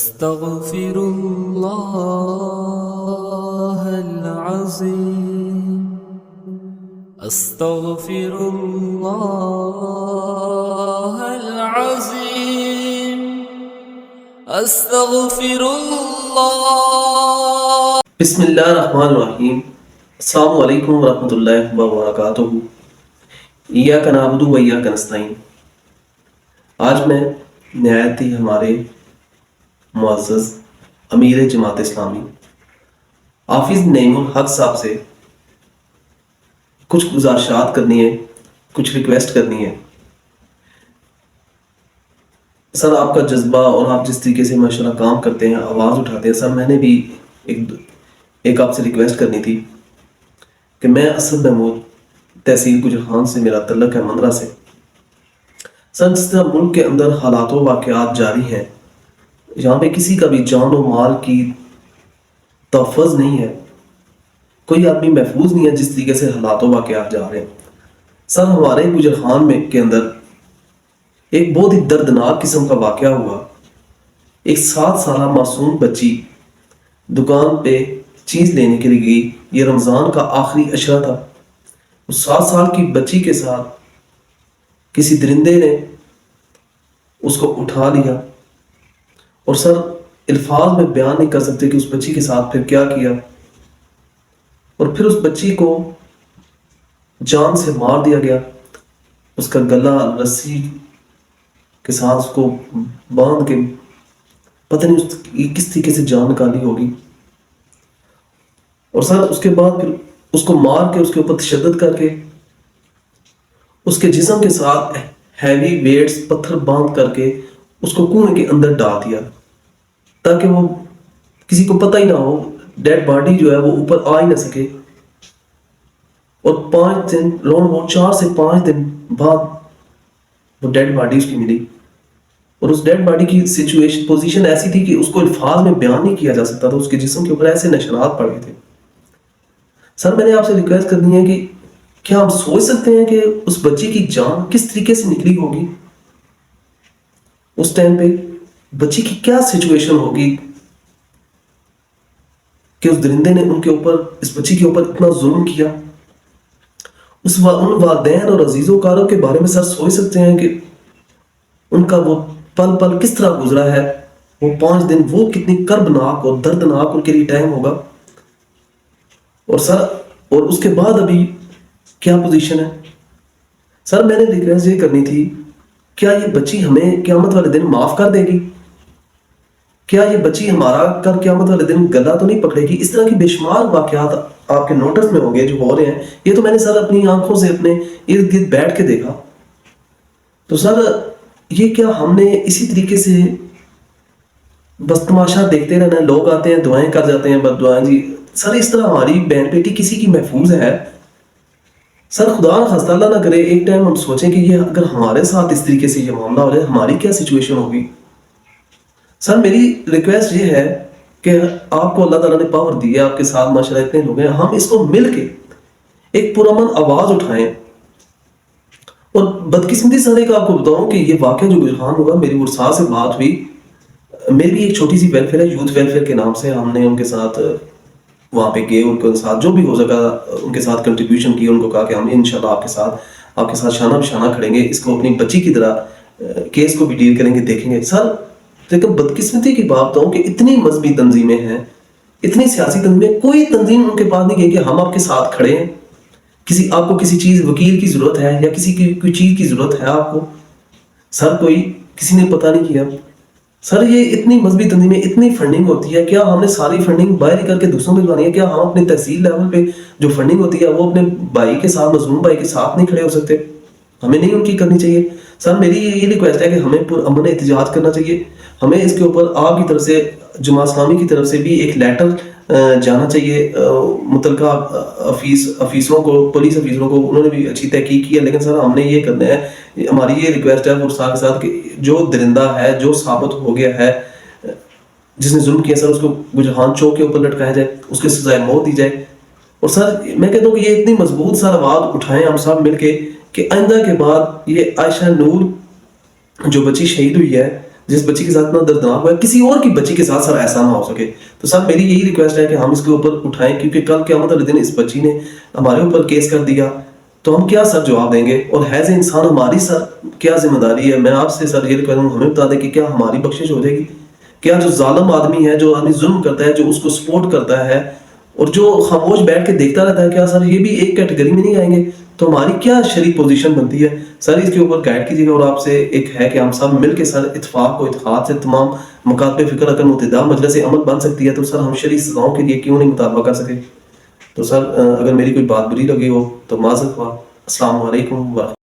أستغفر الله العظيم أستغفر الله العظيم أستغفر الله. بسم اللہ الرحمن الرحیم. السلام علیکم ورحمۃ اللہ وبرکاتہ. ایاک نعبد و ایاک نستعین. آج میں نہایت ہی ہمارے معزز امیر جماعت اسلامی حافظ نعیم الحق صاحب سے کچھ گزارشات کرنی ہے، کچھ ریکویسٹ کرنی ہے. سر آپ کا جذبہ اور آپ جس طریقے سے ماشاءاللہ کام کرتے ہیں، آواز اٹھاتے ہیں، سر میں نے بھی ایک آپ سے ریکویسٹ کرنی تھی کہ میں اسد محمود تحصیل گجر خان سے میرا تعلق ہے، مندرہ سے. سر جس طرح ملک کے اندر حالات و واقعات جاری ہیں، یہاں پہ کسی کا بھی جان و مال کی تحفظ نہیں ہے، کوئی آدمی محفوظ نہیں ہے جس طریقے سے حالات و واقعات جا رہے ہیں. سر ہمارے گجر خان کے اندر ایک بہت ہی دردناک قسم کا واقعہ ہوا. ایک 7 سالہ معصوم بچی دکان پہ چیز لینے کے لیے گئی. یہ رمضان کا آخری عشرہ تھا. اس 7 سال کی بچی کے ساتھ کسی درندے نے اس کو اٹھا لیا، اور سر الفاظ میں بیان نہیں کر سکتے کہ اس بچی کے ساتھ پھر کیا کیا. اور پھر اس بچی کو جان سے مار دیا گیا. اس کا گلا رسی کے ساتھ اس کو باندھ کے پتہ نہیں کس طریقے سے جان نکالی ہوگی. اور سر اس کے بعد پھر اس کو مار کے اس کے اوپر تشدد کر کے اس کے جسم کے ساتھ ہیوی ویٹس پتھر باندھ کر کے اس کو کنویں کے اندر ڈال دیا تاکہ وہ کسی کو پتہ ہی نہ ہو، ڈیڈ باڈی جو ہے وہ اوپر آ ہی نہ سکے. اور 5 دن 4 سے 5 دن بعد وہ ڈیڈ باڈی اس کی ملی. اور اس ڈیڈ باڈی کی پوزیشن ایسی تھی کہ اس کو الفاظ میں بیان نہیں کیا جا سکتا تھا. اس کے جسم کے اوپر ایسے نشانات پڑے تھے. سر میں نے آپ سے ریکویسٹ کرنی ہے کہ کیا آپ سوچ سکتے ہیں کہ اس بچی کی جان کس طریقے سے نکلی ہوگی؟ اس ٹائم پہ بچی کی کیا سچویشن ہوگی کہ اس درندے نے اس بچی کے اوپر اتنا ظلم کیا. ان والدین اور عزیز و کاروں کے بارے میں سر سوچ سکتے ہیں کہ ان کا وہ پل پل کس طرح گزرا ہے. وہ 5 دن وہ کتنی کربناک اور دردناک ان کے لیے ٹائم ہوگا. اور سر اور اس کے بعد ابھی کیا پوزیشن ہے. سر میں نے ریکویسٹ یہ کرنی تھی، کیا یہ بچی ہمیں قیامت والے دن معاف کر دے گی؟ کیا یہ بچی ہمارا کل قیامت والے دن گلا تو نہیں پکڑے گی؟ اس طرح کی بے شمار واقعات آپ کے نوٹس میں ہوں گے جو ہو رہے ہیں. یہ تو میں نے سر اپنی آنکھوں سے اپنے ارد گرد بیٹھ کے دیکھا. تو سر یہ کیا ہم نے اسی طریقے سے بس تماشا دیکھتے رہنا؟ لوگ آتے ہیں، دعائیں کر جاتے ہیں، بد دعائیں جی. سر اس طرح ہماری بہن بیٹی کسی کی محفوظ ہے؟ سر خدا نخواستہ اللہ نہ کرے ایک ٹائم ہم سوچیں کہ یہ اگر ہمارے ساتھ اس طریقے سے یہ معاملہ ہو جائے، ہماری کیا سچویشن ہوگی. سر میری ریکویسٹ یہ ہے کہ آپ کو اللہ تعالیٰ نے پاور دی ہے، آپ کے ساتھ ماشاءاللہ اتنے لوگ ہیں، ہم اس کو مل کے ایک پرامن آواز اٹھائیں. اور بدقسمتی سے ایک آپ کو بتاؤں کہ یہ واقعہ جو گجران ہوگا، میری ورسا سے بات ہوئی. میری ایک چھوٹی سی ویلفیئر ہے، یوتھ ویلفیئر کے نام سے. ہم نے ان کے ساتھ وہاں پہ گئے، ان کے ساتھ جو بھی ہو سکا ان کے ساتھ کنٹریبیوشن کی. ان کو کہا کہ ہم انشاءاللہ آپ کے ساتھ شانہ بشانہ کھڑیں گے، اس کو اپنی بچی کی طرح کیس کو بھی ڈیل کریں گے، دیکھیں گے. سر لیکن بدقسمتی کی بات بتاؤں کہ اتنی مذہبی تنظیمیں ہیں، اتنی سیاسی تنظیمیں، کوئی تنظیم ان کے پاس نہیں گئی کہ ہم آپ کے ساتھ کھڑے ہیں. آپ کو کسی چیز وکیل کی ضرورت ہے یا کسی کی کوئی چیز کی ضرورت ہے آپ کو، سر کسی نے پتہ نہیں کیا. سر یہ اتنی مذہبی تنظیمیں، اتنی فنڈنگ ہوتی ہے، کیا ہم نے ساری فنڈنگ باہر کر کے دوسروں میں جوانی ہے؟ کیا ہم اپنے تحصیل لیول پہ جو فنڈنگ ہوتی ہے وہ اپنے بھائی کے ساتھ، مظلوم بھائی کے ساتھ نہیں کھڑے ہو سکتے؟ ہمیں نہیں ان کی کرنی چاہیے. سر میری یہ ریکویسٹ ہے کہ ہمیں پرامن احتجاج کرنا چاہیے. ہمیں اس کے اوپر آپ کی طرف سے، جماعت اسلامی کی طرف سے بھی ایک لیٹر جانا چاہیے متعلقہ افیسروں کو، پولیس افیسروں کو. انہوں نے بھی اچھی تحقیق کی ہے، لیکن سر ہم نے یہ کرنا ہے، ہماری یہ ریکویسٹ ہے فرصا کے ساتھ کہ جو درندہ ہے، جو ثابت ہو گیا ہے، جس نے ظلم کیا، سر اس کو گجران چوک کے اوپر لٹکایا جائے، اس کے سزائے موت دی جائے. اور سر میں کہتا ہوں کہ یہ اتنی مضبوط سر آواز اٹھائیں ہم سب مل کے کہ آئندہ کے بعد یہ عائشہ نور جو بچی شہید ہوئی ہے، جس بچی کے ساتھ اتنا دردناک ہوا ہے کسی اور کی بچی کے ساتھ سر ایسا نہ ہو سکے. تو سر میری یہی ریکویسٹ ہے کہ ہم اس کے اوپر اٹھائیں, کیونکہ کل قیامت والے دن اس بچی نے ہمارے اوپر کیس کر دیا تو ہم کیا سر جواب دیں گے, اور ایز اے انسان ہماری سر کیا ذمہ داری ہے. میں آپ سے سر یہ ریکویسٹ ہوں, ہمیں بتا دیں کہ کیا ہماری بخشش ہو جائے گی, کیا جو ظالم آدمی ہے, جو آدمی ظلم کرتا ہے, جو اس کو سپورٹ کرتا ہے اور جو خاموش بیٹھ کے دیکھتا رہتا ہے, کیا سر یہ بھی ایک کیٹیگری میں نہیں آئیں گے؟ تو ہماری کیا شرعی پوزیشن بنتی ہے سر, اس کے اوپر گائیڈ کیجیے گا. اور آپ سے ایک ہے کہ ہم سب مل کے سر اتفاق و اتحاد سے تمام مکاتب فکر اگر متحدہ مجلس عمل بن سکتی ہے, تو سر ہم شرعی سزاؤں کے لیے کیوں نہیں مطالبہ کر سکے. تو سر اگر میری کوئی بات بری لگی ہو تو معذرت خواہ. السلام علیکم ورحمۃ